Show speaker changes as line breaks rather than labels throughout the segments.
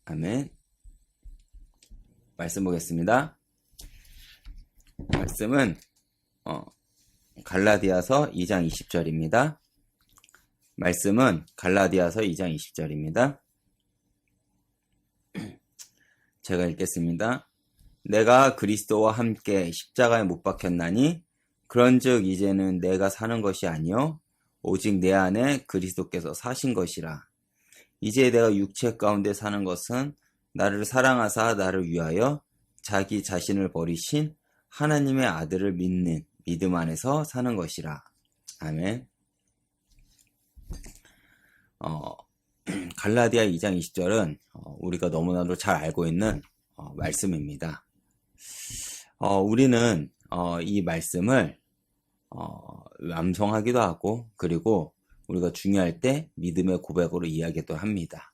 아멘. 말씀 보겠습니다. 말씀은 갈라디아서 2장 20절입니다. 말씀은 갈라디아서 2장 20절입니다. 제가 읽겠습니다. 내가 그리스도와 함께 십자가에 못 박혔나니 그런즉 이제는 내가 사는 것이 아니요 오직 내 안에 그리스도께서 사신 것이라. 이제 내가 육체 가운데 사는 것은 나를 사랑하사 나를 위하여 자기 자신을 버리신 하나님의 아들을 믿는 믿음 안에서 사는 것이라. 아멘. 갈라디아 2장 20절은 우리가 너무나도 잘 알고 있는 말씀입니다. 우리는 이 말씀을 암송하기도 하고, 그리고 우리가 중요할 때 믿음의 고백으로 이야기도 합니다.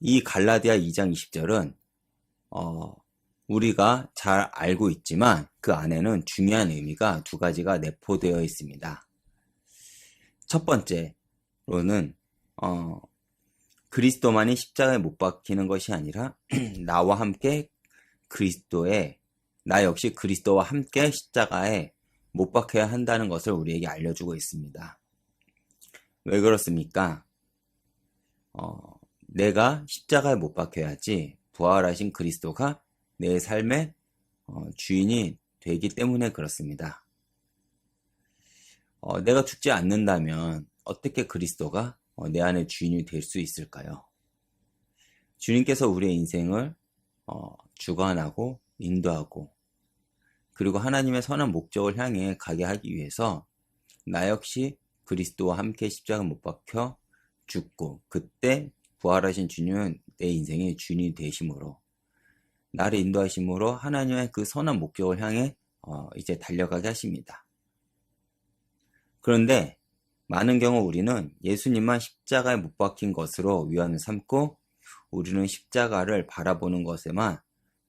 이 갈라디아 2장 20절은 우리가 잘 알고 있지만 그 안에는 중요한 의미가 두 가지가 내포되어 있습니다. 첫 번째로는 그리스도만이 십자가에 못 박히는 것이 아니라 나와 함께 나 역시 그리스도와 함께 십자가에 못 박혀야 한다는 것을 우리에게 알려주고 있습니다. 왜 그렇습니까? 내가 십자가에 못 박혀야지 부활하신 그리스도가 내 삶의 주인이 되기 때문에 그렇습니다. 내가 죽지 않는다면 어떻게 그리스도가 내 안에 주인이 될 수 있을까요? 주님께서 우리의 인생을 주관하고 인도하고 그리고 하나님의 선한 목적을 향해 가게 하기 위해서 나 역시 그리스도와 함께 십자가에 못 박혀 죽고 그때 부활하신 주님은 내 인생의 주인이 되심으로 나를 인도하심으로 하나님의 그 선한 목적을 향해 이제 달려가게 하십니다. 그런데 많은 경우 우리는 예수님만 십자가에 못 박힌 것으로 위안을 삼고 우리는 십자가를 바라보는 것에만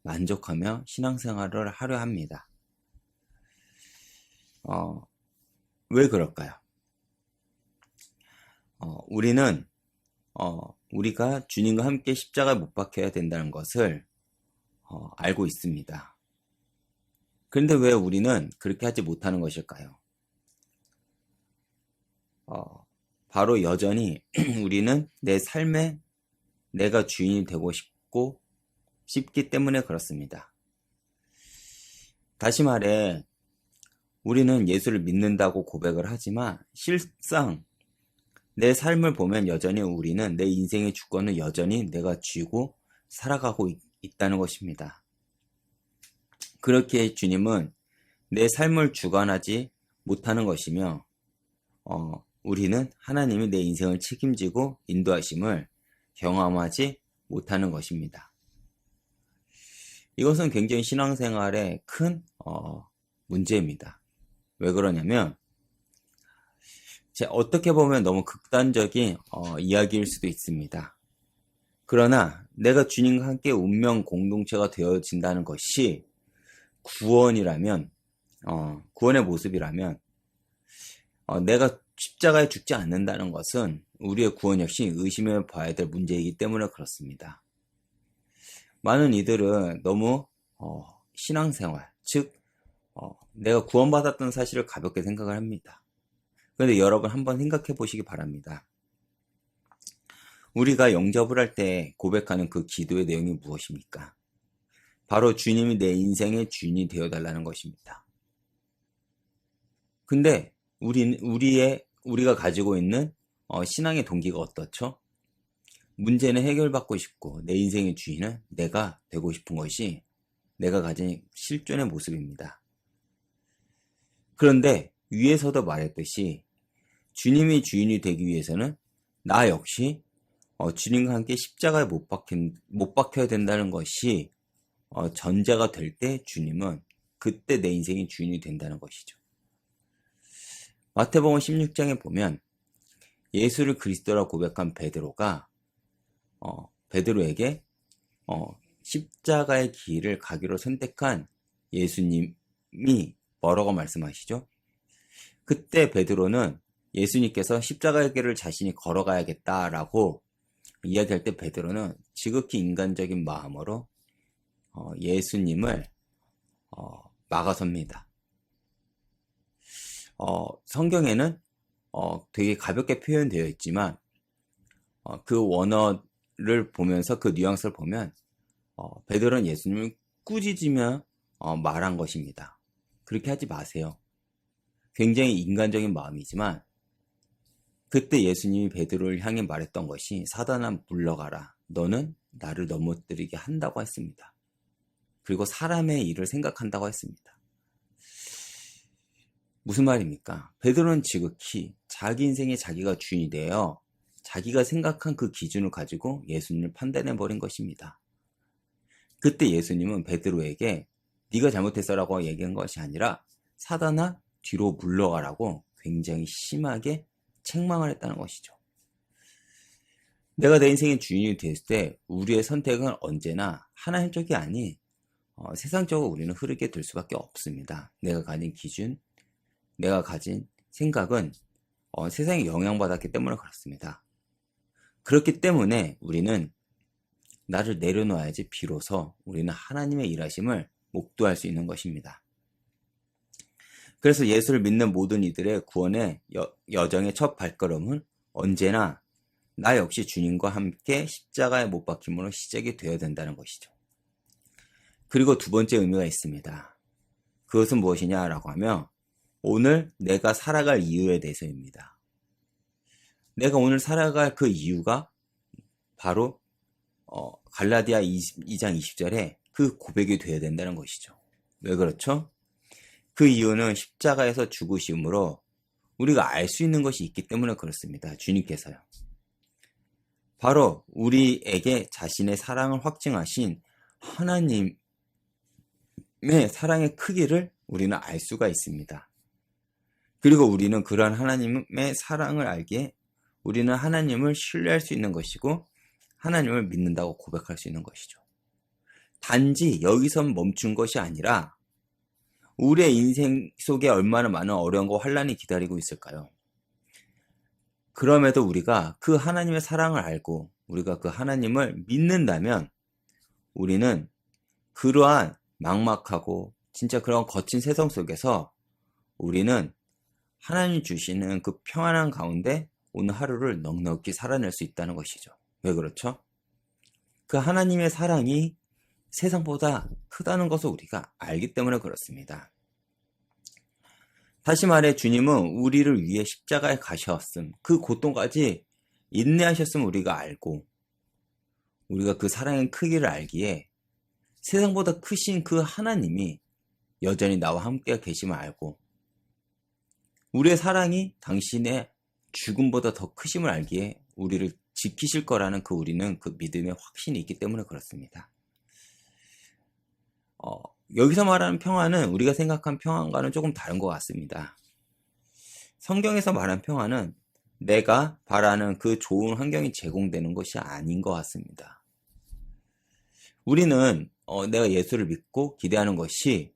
만족하며 신앙생활을 하려 합니다. 왜 그럴까요? 우리는 우리가 주님과 함께 십자가에 못 박혀야 된다는 것을 알고 있습니다. 그런데 왜 우리는 그렇게 하지 못하는 것일까요? 바로 여전히 우리는 내 삶에 내가 주인이 되고 싶기 때문에 그렇습니다. 다시 말해 우리는 예수를 믿는다고 고백을 하지만 실상 내 삶을 보면 여전히 우리는 내 인생의 주권을 여전히 내가 쥐고 살아가고 있다는 것입니다. 그렇게 주님은 내 삶을 주관하지 못하는 것이며 우리는 하나님이 내 인생을 책임지고 인도하심을 경험하지 못하는 것입니다. 이것은 굉장히 신앙생활에 큰 문제입니다. 왜 그러냐면 어떻게 보면 너무 극단적인 이야기일 수도 있습니다. 그러나 내가 주님과 함께 운명 공동체가 되어진다는 것이 구원이라면 구원의 모습이라면 내가 십자가에 죽지 않는다는 것은 우리의 구원 역시 의심해 봐야 될 문제이기 때문에 그렇습니다. 많은 이들은 너무 신앙생활, 즉 내가 구원받았다는 사실을 가볍게 생각을 합니다. 그런데 여러분 한번 생각해 보시기 바랍니다. 우리가 영접을 할 때 고백하는 그 기도의 내용이 무엇입니까? 바로 주님이 내 인생의 주인이 되어달라는 것입니다. 근데 우리가 가지고 있는 신앙의 동기가 어떻죠? 문제는 해결받고 싶고 내 인생의 주인은 내가 되고 싶은 것이 내가 가진 실존의 모습입니다. 그런데 위에서도 말했듯이 주님이 주인이 되기 위해서는 나 역시 주님과 함께 십자가에 못 박혀야 된다는 것이 전제가 될 때 주님은 그때 내 인생의 주인이 된다는 것이죠. 마태복음 16장에 보면 예수를 그리스도라고 고백한 베드로가 베드로에게 십자가의 길을 가기로 선택한 예수님이 뭐라고 말씀하시죠? 그때 베드로는 예수님께서 십자가의 길을 자신이 걸어가야겠다라고 이야기할 때 베드로는 지극히 인간적인 마음으로 예수님을 막아섭니다. 성경에는 되게 가볍게 표현되어 있지만 그 원어를 보면서 그 뉘앙스를 보면 베드로는 예수님을 꾸짖으며 말한 것입니다. 그렇게 하지 마세요. 굉장히 인간적인 마음이지만 그때 예수님이 베드로를 향해 말했던 것이 사단아 물러가라. 너는 나를 넘어뜨리게 한다고 했습니다. 그리고 사람의 일을 생각한다고 했습니다. 무슨 말입니까? 베드로는 지극히 자기 인생에 자기가 주인이 되어 자기가 생각한 그 기준을 가지고 예수님을 판단해버린 것입니다. 그때 예수님은 베드로에게 네가 잘못했어라고 얘기한 것이 아니라 사단아 뒤로 물러가라고 굉장히 심하게 책망을 했다는 것이죠. 내가 내 인생의 주인이 됐을 때 우리의 선택은 언제나 하나님적이 아닌 세상적으로 우리는 흐르게 될 수밖에 없습니다. 내가 가진 기준, 내가 가진 생각은 세상에 영향받았기 때문에 그렇습니다. 그렇기 때문에 우리는 나를 내려놓아야지 비로소 우리는 하나님의 일하심을 목도할 수 있는 것입니다. 그래서 예수를 믿는 모든 이들의 구원의 여정의 첫 발걸음은 언제나 나 역시 주님과 함께 십자가에 못 박힘으로 시작이 되어야 된다는 것이죠. 그리고 두 번째 의미가 있습니다. 그것은 무엇이냐라고 하면 오늘 내가 살아갈 이유에 대해서입니다. 내가 오늘 살아갈 그 이유가 바로 갈라디아 2장 20절에 그 고백이 되어야 된다는 것이죠. 왜 그렇죠? 그 이유는 십자가에서 죽으심으로 우리가 알 수 있는 것이 있기 때문에 그렇습니다. 주님께서요. 바로 우리에게 자신의 사랑을 확증하신 하나님의 사랑의 크기를 우리는 알 수가 있습니다. 그리고 우리는 그러한 하나님의 사랑을 알기에 우리는 하나님을 신뢰할 수 있는 것이고 하나님을 믿는다고 고백할 수 있는 것이죠. 단지 여기서 멈춘 것이 아니라 우리의 인생 속에 얼마나 많은 어려움과 환난이 기다리고 있을까요? 그럼에도 우리가 그 하나님의 사랑을 알고 우리가 그 하나님을 믿는다면 우리는 그러한 막막하고 진짜 그런 거친 세상 속에서 우리는 하나님 주시는 그 평안한 가운데 오늘 하루를 넉넉히 살아낼 수 있다는 것이죠. 왜 그렇죠? 그 하나님의 사랑이 세상보다 크다는 것을 우리가 알기 때문에 그렇습니다. 다시 말해 주님은 우리를 위해 십자가에 가셨음, 그 고통까지 인내하셨음 우리가 알고 우리가 그 사랑의 크기를 알기에 세상보다 크신 그 하나님이 여전히 나와 함께 계심을 알고 우리의 사랑이 당신의 죽음보다 더 크심을 알기에 우리를 지키실 거라는 우리는 그 믿음의 확신이 있기 때문에 그렇습니다. 여기서 말하는 평안은 우리가 생각한 평안과는 조금 다른 것 같습니다. 성경에서 말하는 평안은 내가 바라는 그 좋은 환경이 제공되는 것이 아닌 것 같습니다. 우리는 내가 예수를 믿고 기대하는 것이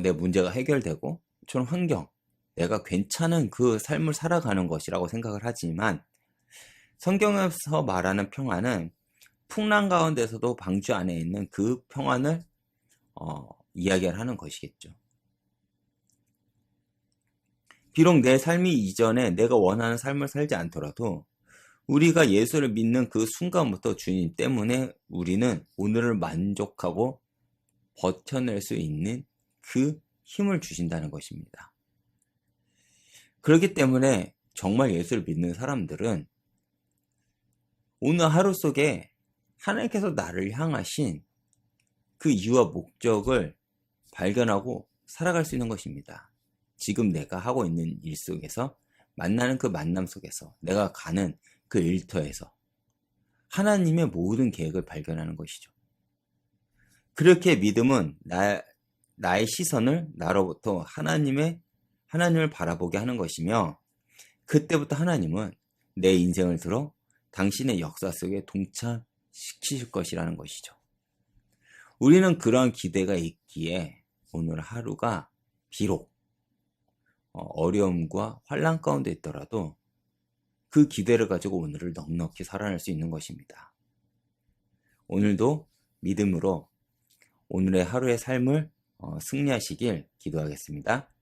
내 문제가 해결되고 저런 환경, 내가 괜찮은 그 삶을 살아가는 것이라고 생각을 하지만 성경에서 말하는 평안은 풍랑 가운데서도 방주 안에 있는 그 평안을 이야기를 하는 것이겠죠. 비록 내 삶이 이전에 내가 원하는 삶을 살지 않더라도 우리가 예수를 믿는 그 순간부터 주님 때문에 우리는 오늘을 만족하고 버텨낼 수 있는 그 힘을 주신다는 것입니다. 그렇기 때문에 정말 예수를 믿는 사람들은 오늘 하루 속에 하나님께서 나를 향하신 그 이유와 목적을 발견하고 살아갈 수 있는 것입니다. 지금 내가 하고 있는 일 속에서 만나는 그 만남 속에서 내가 가는 그 일터에서 하나님의 모든 계획을 발견하는 것이죠. 그렇게 믿음은 나의 시선을 나로부터 하나님을 바라보게 하는 것이며 그때부터 하나님은 내 인생을 들어 당신의 역사 속에 동참시키실 것이라는 것이죠. 우리는 그러한 기대가 있기에 오늘 하루가 비록 어려움과 환난 가운데 있더라도 그 기대를 가지고 오늘을 넉넉히 살아낼 수 있는 것입니다. 오늘도 믿음으로 오늘의 하루의 삶을 승리하시길 기도하겠습니다.